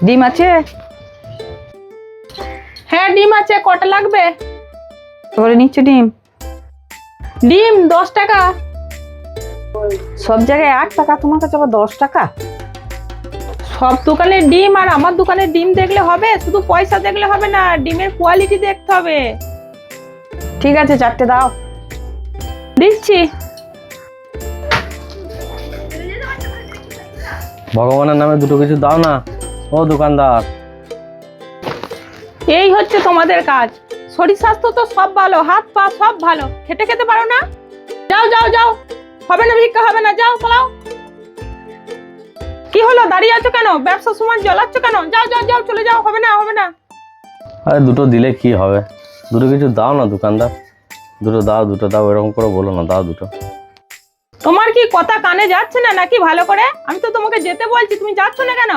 ডিম আছে? হ্যাঁ ডিম আছে, কটা লাগবে? করে নিচ্ছে ডিম। ডিম 10 টাকা। সব জায়গায় 8 টাকা, তোমার কাছে আবার 10 টাকা? সব দোকানের ডিম আর আমার দোকানের ডিম দেখলে হবে? শুধু পয়সা দেখলে হবে না, ডিমের কোয়ালিটি দেখতে হবে। ঠিক আছে, 4টে দাও। দিচ্ছি। ভগবানের নামে দুটো কিছু দাও না ও দোকানদার। এই হচ্ছে তোমাদের কাজ। শরীর স্বাস্থ্য তো সব ভালো, হাত পা সব ভালো, খেতে খেতে পারো না? যাও যাও যাও, হবে না, ভিক্ষা হবে না, যাও পালাও। কি হলো, দাঁড়িয়ে আছো কেন? ব্যবসার সময় জ্বলাচ্ছ কেন? যাও যাও যাও, চলে যাও, হবে না হবে না। আরে দুটো দিলে কি হবে, দুটো কিছু দাও না দোকানদার। দুটো দাও, এরকম করে বলো না, দাও দুটো। তোমার কি কথা কানে যাচ্ছে না নাকি ভালো করে? আমি তো তোমাকে যেতে বলছি, তুমি যাচ্ছ না কেন?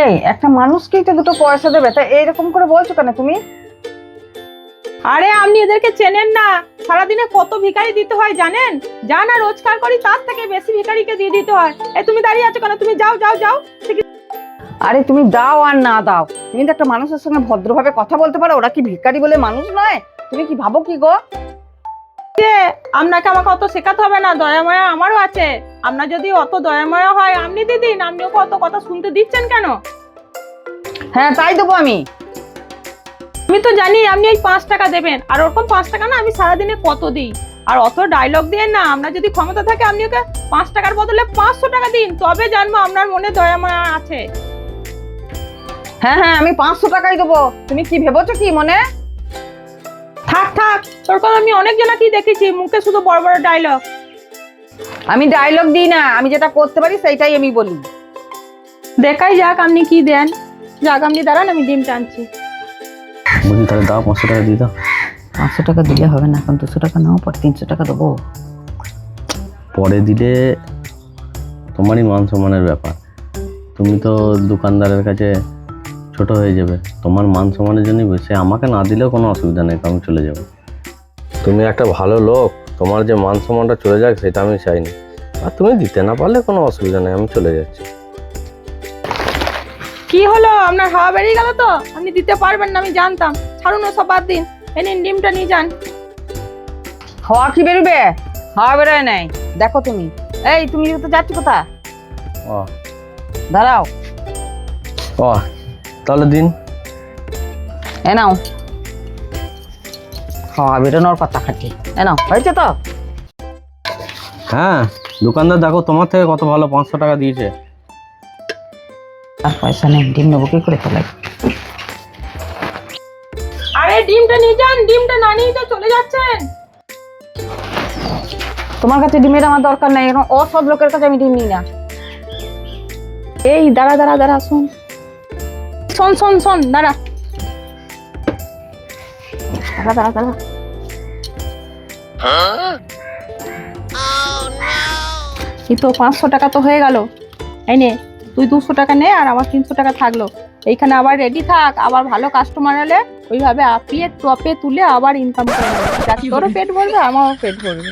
এই একটা মানুষকেই তো দুটো পয়সা দেবে, তাই এইরকম করে বলছো কেন তুমি? আরে আপনি এদেরকে চেনেন না, সারাদিনে কত ভিখারি দিতে হয় জানেন? যা না রোজগার করি তার থেকে বেশি ভিখারিকে দিয়ে দিতে হয়। এই তুমি দাঁড়িয়ে আছো কেন? তুমি যাও যাও যাও। আরে তুমি দাও আর না দাও, তুমি তো একটা মানুষের সঙ্গে ভদ্রভাবে কথা বলতে পারো। ওরা কি ভিখারি বলে মানুষ নয়? তুমি কি ভাবো কি গো? আপনাকে আমাকে অত শেখাতে হবে না, দয়াময়া আমারও আছে। আপনার যদি অত দয়াময়া হয় আপনি দিদিন, আপনি ওকে অত কথা শুনতে দিচ্ছেন কেন? হ্যাঁ তাই দেবো আমি। আমি তো জানি আপনি এই 5 টাকা দেবেন, আর ওরকম 5 টাকা না আমি সারাদিনে কত দিই। আর অত ডায়লগ দিয়ে না, আপনার যদি ক্ষমতা থাকে আপনি ওকে 5 টাকার বদলে 500 টাকা দিন, তবে জানবো আপনার মনে দয়াময়া আছে। হ্যাঁ হ্যাঁ, আমি 500 টাকাই দেবো। তুমি কি ভেবেছো কি মনে? থাক থাক, ওরকম আমি অনেক জনাকেই দেখেছি, মুখে শুধু বড় বড় ডায়লগ। আমি ডায়লগ দিই না, আমি যেটা করতে পারি সেইটাই আমি বলি। দেখাই যাক আপনি কি দেন। যাক আপনি দাঁড়ান, আমি ডিম টানছি। বুঝি তাহলে দাও, 500 টাকা দিয়ে দাও। 500 টাকা দিলে হবে না, এখন 200 টাকা নাও, পর 300 টাকা দেবো। পরে দিলে তোমারই মান সম্মানের ব্যাপার। তুমি তো দোকানদারের কাছে ছোট হয়ে যাবে, তোমার মান সম্মানের জন্যই সে আমাকে না দিলেও কোনো অসুবিধা নেই, আমি চলে যাব। তুমি একটা ভালো লোক, তোমার যে মান সম্মানটা চলে যাক সেটা আমি চাইনি। আর তুমি দিতে না পারলে কোনো অসুবিধা নেই, আমি চলে যাচ্ছি। কি হলো, আপনার হাওয়া বেরিয়ে গেল তো? আপনি দিতে পারবেন না আমি জানতাম। ছাড়ুন ওসব, বাদ দিন। এই নিন ডিমটা নিয়ে যান। হাওয়া কি বেরোবে? হাওয়া বেরোয় নাই, দেখো তুমি। এই তুমি তো যাচ্ছ কোথায়? ও দাঁড়াও। ও তাহলে দিন। এ নাও, হাওয়া বেরোনোর কথা খাটি। এ নাও, হয়েছে তো? হ্যাঁ দোকানদার দেখো তোমার থেকে কত ভালো, 500 টাকা দিয়েছে। আর পয়সা নেই, ডিম নেবো কি করে ফেলাই? আরে ডিমটা নিয়ে যান, ডিমটা না নিয়ে তো চলে যাচ্ছেন। তোমার কাছে ডিমের আমার দরকার নাই, এখন অসৎ লোকের কাছে আমি ডিম নিই না। এই দাঁড়া দাঁড়া দাঁড়া, শোন শোন শোন শোন, দাঁড়া দাঁড়া দাঁড়া দাঁড়া। এই তো 500 টাকা তো হয়ে গেল। এই নে, তুই 200 টাকা নে, আর আমার 300 টাকা থাকলো। এইখানে আবার রেডি থাক, আবার ভালো কাস্টমার এলে ওইভাবে আপিয়ে টপে তুলে আবার ইনকাম করে নেবে। তোরও পেট ভরবে, আমারও পেট ভরবে।